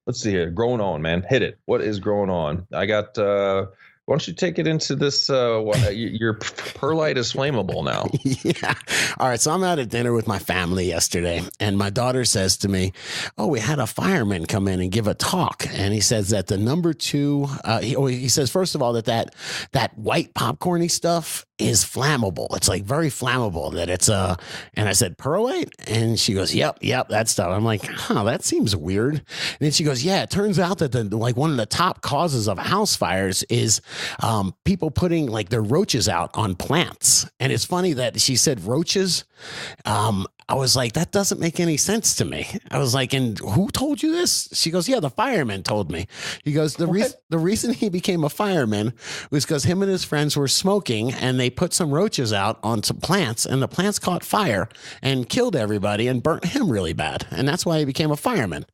let's see here. Growing on, man. Hit it. What is growing on? I got. Why don't you take it into this? Your perlite is flammable now. Yeah. All right. So I'm out at dinner with my family yesterday, and my daughter says to me, "Oh, we had a fireman come in and give a talk, and he says that the number two. He says first of all that white popcorny stuff is flammable. It's like very flammable. That it's And I said perlite, and she goes, "Yep, that stuff." I'm like, "Huh, that seems weird." And then she goes, "Yeah, it turns out that one of the top causes of house fires is." People putting like their roaches out on plants. And it's funny that she said roaches. I was like, that doesn't make any sense to me. I was like, and who told you this? She goes, yeah, the fireman told me. He goes, the reason he became a fireman was because him and his friends were smoking and they put some roaches out on some plants and the plants caught fire and killed everybody and burnt him really bad. And that's why he became a fireman.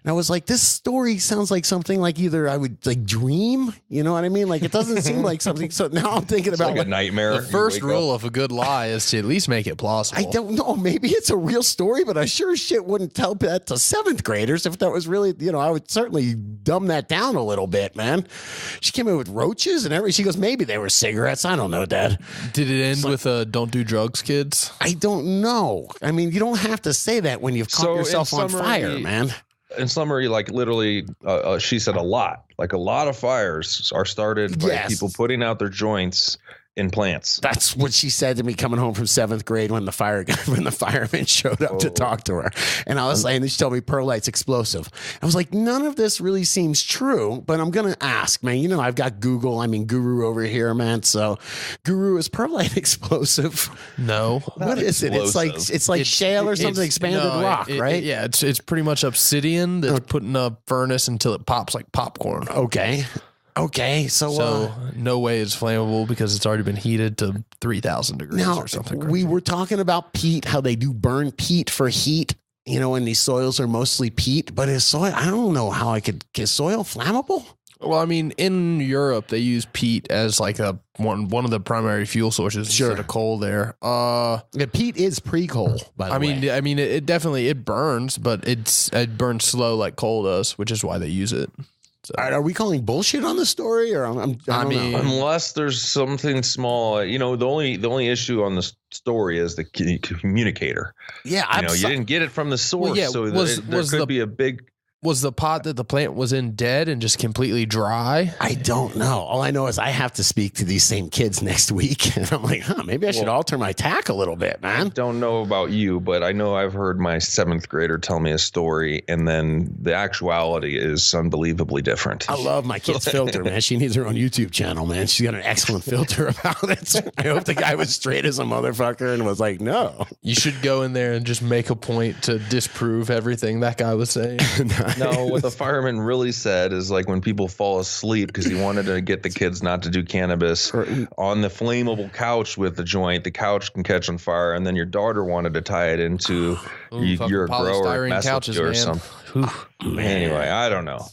And I was like, this story sounds like something like either I would like dream, you know what I mean? Like it doesn't seem like something. So now I'm thinking about like a nightmare. The first rule of a good lie is to at least make it plausible. I don't know. Maybe it's a real story, but I sure shit wouldn't tell that to seventh graders if that was really, I would certainly dumb that down a little bit, man. She came in with roaches and everything. She goes, maybe they were cigarettes. I don't know, Dad. Did it end with don't do drugs, kids? I don't know. I mean, you don't have to say that when you've caught yourself on fire, man. In summary, like literally, she said a lot of fires are started by people putting out their joints in plants. That's what she said to me coming home from seventh grade when the fireman showed up to talk to her. And I was like, and she told me perlite's explosive. I was like, none of this really seems true, but I'm going to ask, man. I've got Guru over here, man. So Guru, is perlite explosive? No. What is it? It's like shale or something, expanded rock, right? Yeah, it's pretty much obsidian that's put in a furnace until it pops like popcorn. Okay, so no way it's flammable because it's already been heated to 3,000 degrees or something crazy. We were talking about peat, how they do burn peat for heat, and these soils are mostly peat, but is soil, I don't know how is soil flammable? Well, I mean, in Europe, they use peat as like one of the primary fuel sources instead of coal there. Peat is pre-coal, by the way. I mean, it definitely burns, but it burns slow like coal does, which is why they use it. So. Are we calling bullshit on the story, or I don't know. Unless there's something small, the only issue on the story is the communicator. Yeah, you didn't get it from the source, there could be a big. Was the pot that the plant was in dead and just completely dry? I don't know. All I know is I have to speak to these same kids next week. And I'm like, maybe I should alter my tack a little bit, man. I don't know about you, but I know I've heard my seventh grader tell me a story, and then the actuality is unbelievably different. I love my kid's filter, man. She needs her own YouTube channel, man. She's got an excellent filter about it. I hope the guy was straight as a motherfucker and was like, no. You should go in there and just make a point to disprove everything that guy was saying. No, what the fireman really said is like when people fall asleep, because he wanted to get the kids not to do cannabis on the flammable couch with the joint, the couch can catch on fire. And then your daughter wanted to tie it into your grower mess with you or something. Anyway, I don't know.